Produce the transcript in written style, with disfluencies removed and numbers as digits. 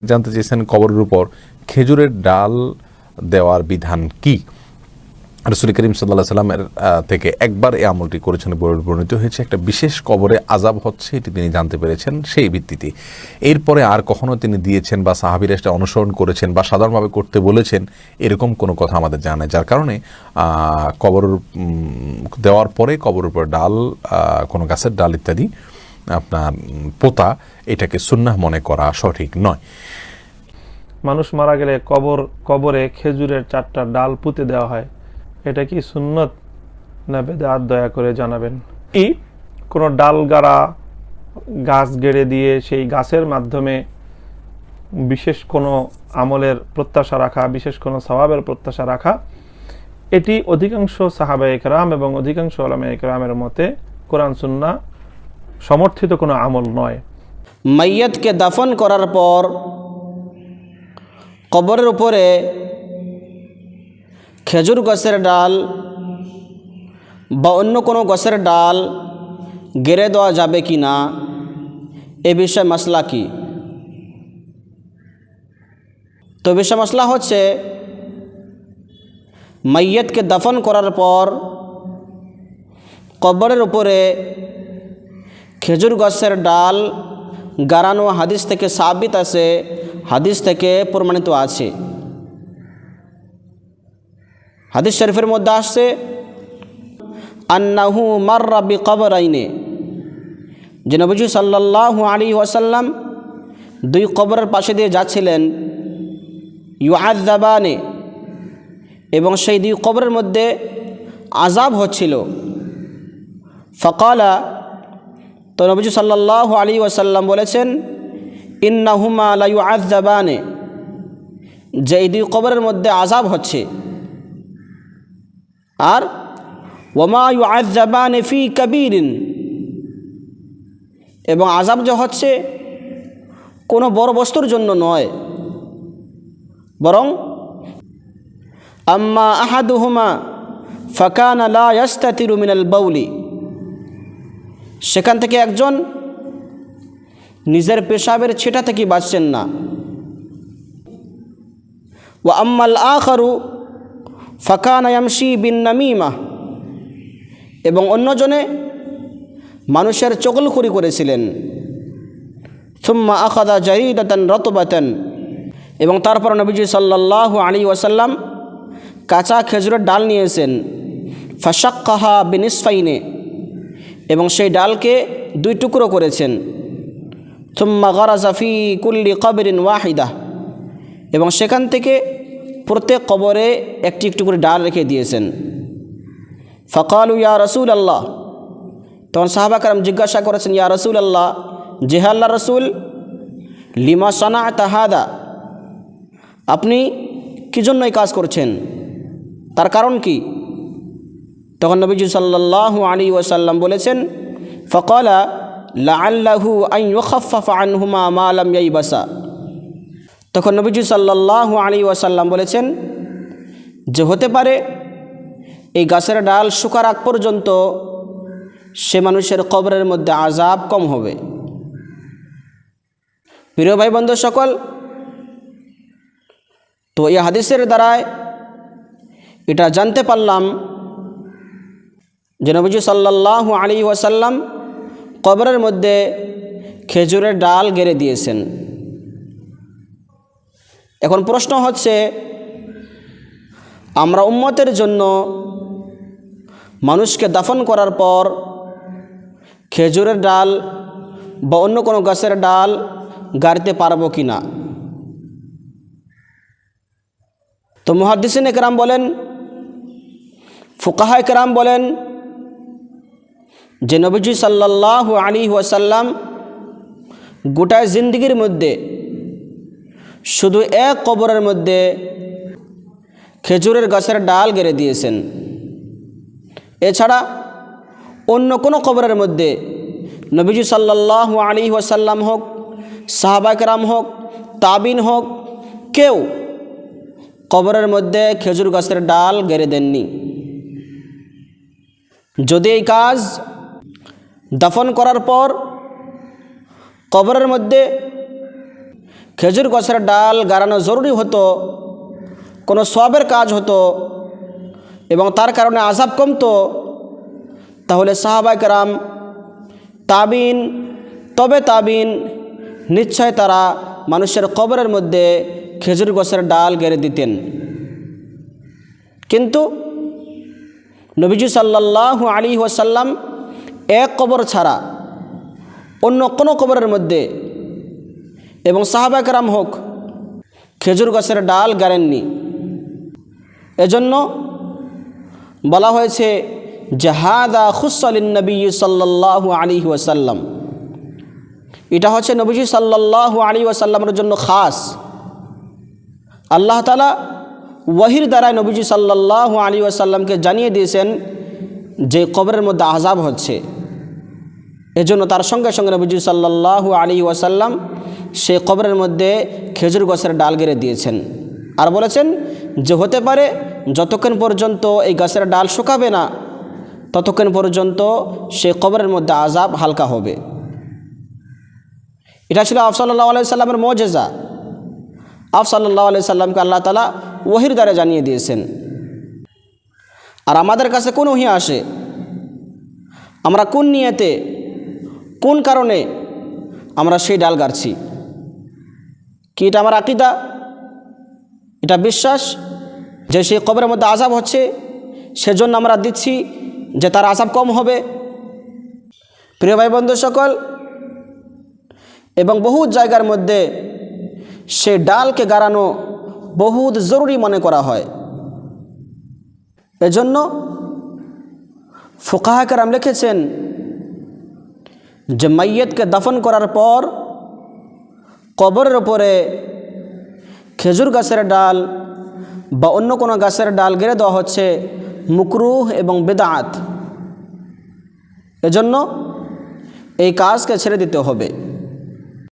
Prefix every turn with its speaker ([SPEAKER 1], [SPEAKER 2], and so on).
[SPEAKER 1] জানতে চেয়েছেন কবরের উপর খেজুরের ডাল দেওয়ার বিধান কি। রাসূল করিম সাল্লাল্লাহু আলাইহি সাল্লামের থেকে একবার এই আমলটি করেছেন বর্ণিত হয়েছে। একটা বিশেষ কবরে আযাব হচ্ছে এটি তিনি জানতে পেরেছেন সেই ভিত্তিতে। এরপরে আর কখনো তিনি দিয়েছেন বা সাহাবীরা এটা অনুসরণ করেছেন বা সাধারণভাবে করতে বলেছেন এরকম কোনো কথা আমাদের জানা নেই, যার কারণে কবর দেওয়ার পরে কবরের উপর ডাল, কোনো গাছের ডাল ইত্যাদি আপনার পোতা, এটাকে সুন্নাহ মনে করা সঠিক নয়।
[SPEAKER 2] মানুষ মারা গেলে কবরে খেজুরের 4টা ডাল পুঁতে দেওয়া হয়, এটা কি সুন্নত না বেদাত? দয়া করে জানাবেন। কি কোনো ডাল গাড়া, গাছ গেড়ে দিয়ে সেই গাছের মাধ্যমে বিশেষ কোনো আমলের প্রত্যাশা রাখা, বিশেষ কোনো সওয়াবের প্রত্যাশা রাখা, এটি অধিকাংশ সাহাবায়ে কেরাম এবং অধিকাংশ উলামায়ে কেরামের মতে কোরআন সুন্নাহ সমর্থিত কোনো আমল নয়।
[SPEAKER 3] মাইয়াতকে দাফন করার পর কবরের উপরে খেজুর গাছের ডাল বা অন্য কোনো গাছের ডাল গেড়ে দেওয়া যাবে কি না, এ বিষয়ে মাসলা কি? তো বিষয় মাসলা হচ্ছে, মাইয়াতকে দাফন করার পর কবরের উপরে খেজুর গাছের ডাল গাড়ানো হাদিস থেকে সাবিত আছে, হাদিস থেকে প্রমাণিত আছে। হাদিস শরীফের মধ্যে আসছে, আন্নাহু মাররা বিকবরাইনে, যে নবীজি সাল্লাল্লাহু আলাইহি ওয়াসাল্লাম 2 কবরের পাশে দিয়ে যাচ্ছিলেন, ইউআযাবানে, এবং সেই 2 কবরের মধ্যে আযাব হচ্ছিল। ফাকালা, তো নবীজি সাল্লাল্লাহু আলাইহি ওয়াসাল্লাম বলেছেন, ইন্নাহুমা লা ইউআযাবানে, যে এই 2 কবরের মধ্যে আযাব হচ্ছে। আর ওয়ামা ইউআযাবানে ফি কাবীরিন, এবং আযাব যে হচ্ছে কোনো বড় বস্তুর জন্য নয়, বরং আম্মা আহাদুহুমা ফাকানা লা ইয়াস্তাতিরু মিনাল বাউলি, সেখান থেকে একজন নিজের পেশাবের ছিটা থেকে বাঁচছেন না। ওয়া আম্মাল আখারু ফাকানা ইয়ামশি বিন নামিমা, এবং অন্যজনে মানুষের চগলখড়ি করেছিলেন। সুম্মা আখাযা জারিদাতান রাতবাতান, এবং তারপর নবীজি সাল্লাল্লাহু আলাইহি ওয়াসাল্লাম কাঁচা খেজুরের ডাল নিয়েছেন। ফাশাক্কাহা বিনিসফাইনে, এবং সেই ডালকে 2 টুকরো করেছেন। সুম্মা গারাজা ফি কুল্লি কবরিন ওয়াহিদা, এবং সেখান থেকে প্রত্যেক কবরে একটি একটি করে ডাল রেখে দিয়েছেন। ফাকালু ইয়া রাসূলাল্লাহ, তখন সাহাবা কেরাম জিজ্ঞাসা করেছেন, ইয়া রাসূলাল্লাহ, যে আল্লাহ রাসূল, লিমা সানা'তা হাদা, আপনি কী জন্য এই কাজ করছেন, তার কারণ কি? তখন নবীজি সাল্লাল্লাহু আলাইহি ওয়াসাল্লাম বলেছেন, ফাকালা লাআল্লাহু আন ইউখাফফাফা আনহুমা মা লাম ইয়াইবাসা, তখন নবীজি সাল্লাল্লাহু আলাইহি ওয়াসাল্লাম বলেছেন যে হতে পারে এই গাছের ডাল শুকার আগ পর্যন্ত সে মানুষের কবরের মধ্যে আযাব কম হবে। প্রিয় ভাই বন্ধু সকল, তো এই হাদিসের দ্বারায় এটা জানতে পারলাম যে নবীজি সাল্লাল্লাহু আলাইহি ওয়াসাল্লাম কবরের মধ্যে খেজুরের ডাল গেড়ে দিয়েছেন। এখন প্রশ্ন হচ্ছে, আমরা উম্মতের জন্য মানুষকে দাফন করার পর খেজুরের ডাল বা অন্য কোনো গাছের ডাল গাড়তে পারবো কি না? তো মুহাদ্দিসিনে কেরাম বলেন, ফুকাহায়ে কেরাম বলেন যে নবীজি সাল্লাল্লাহু আলাইহি ওয়াসাল্লাম গোটায় জিন্দেগির মধ্যে শুধু এক কবরের মধ্যে খেজুরের গাছের ডাল গেড়ে দিয়েছেন। এছাড়া অন্য কোনো কবরের মধ্যে নবীজি সাল্লাল্লাহু আলাইহি ওয়াসাল্লাম হোক, সাহাবা কেরাম হোক, তাবিন হোক, কেউ কবরের মধ্যে খেজুর গাছের ডাল গেড়ে দেননি। যদি এই কাজ দাফন করার পর কবরের মধ্যে খেজুর গাছের ডাল গাড়ানো জরুরি হতো, কোনো সওয়াবের কাজ হতো এবং তার কারণে আযাব কমতো, তাহলে সাহাবায়ে কেরাম, তাবিন, তবে তাবিন নিশ্চয় তারা মানুষের কবরের মধ্যে খেজুর গাছের ডাল গেড়ে দিতেন। কিন্তু নবীজি সাল্লাল্লাহু আলাইহি ওয়াসাল্লাম এক কবর ছাড়া অন্য কোনো কবরের মধ্যে এবং সাহাবায়ে কেরাম হোক খেজুর গাছের ডাল গাড়েননি। এজন্য বলা হয়েছে যে হাদা খুস্সা লিন-নবী সাল্লাল্লাহু আলাইহি ওয়াসাল্লাম, এটা হচ্ছে নবীজি সাল্লাল্লাহু আলাইহি ওয়াসাল্লামের জন্য খাস। আল্লাহ তাআলা ওয়াহির দ্বারায় নবীজি সাল্লাল্লাহু আলাইহি ওয়াসাল্লামকে জানিয়ে দিয়েছেন যে কবরের মধ্যে আযাব হচ্ছে। এজন্য তার সঙ্গে সঙ্গে নবীজি সাল্লাল্লাহু আলাইহি ওয়াসাল্লাম সেই কবরের মধ্যে খেজুর গাছের ডাল গেড়ে দিয়েছেন আর বলেছেন যে হতে পারে যতক্ষণ পর্যন্ত এই গাছের ডাল শুকাবে না ততক্ষণ পর্যন্ত সেই কবরের মধ্যে আযাব হালকা হবে। এটা ছিল আপ সাল্লাল্লাহু আলাইহি সাল্লামের মুজিজা। আপ সাল্লাল্লাহু আলাইহি সাল্লামকে আল্লাহ তাআলা ওহীর দ্বারা জানিয়ে দিয়েছেন। আর আমাদের কাছে কোন ওহী আসে, আমরা কোন নিয়তে, কোন কারণে আমরা সেই ডাল গাড়ছি? কি এটা আমার আকীদা, এটা বিশ্বাস যে সেই কবরের মধ্যে আযাব হচ্ছে সেজন্য আমরা দিচ্ছি যে তার আযাব কম হবে? প্রিয় ভাই বন্ধু সকল, এবং বহু জায়গার মধ্যে সে ডালকে গাড়ানো বহুত জরুরি মনে করা হয়। এজন্য ফুকাহা কেরাম লিখেছেন যে মাইয়তকে দাফন করার পর কবরের উপরে খেজুর গাছের ডাল বা অন্য কোনো গাছের ডাল গেড়ে দেওয়া হচ্ছে মুকরুহ এবং বিদআত। এজন্য এই কাজকে ছেড়ে দিতে হবে।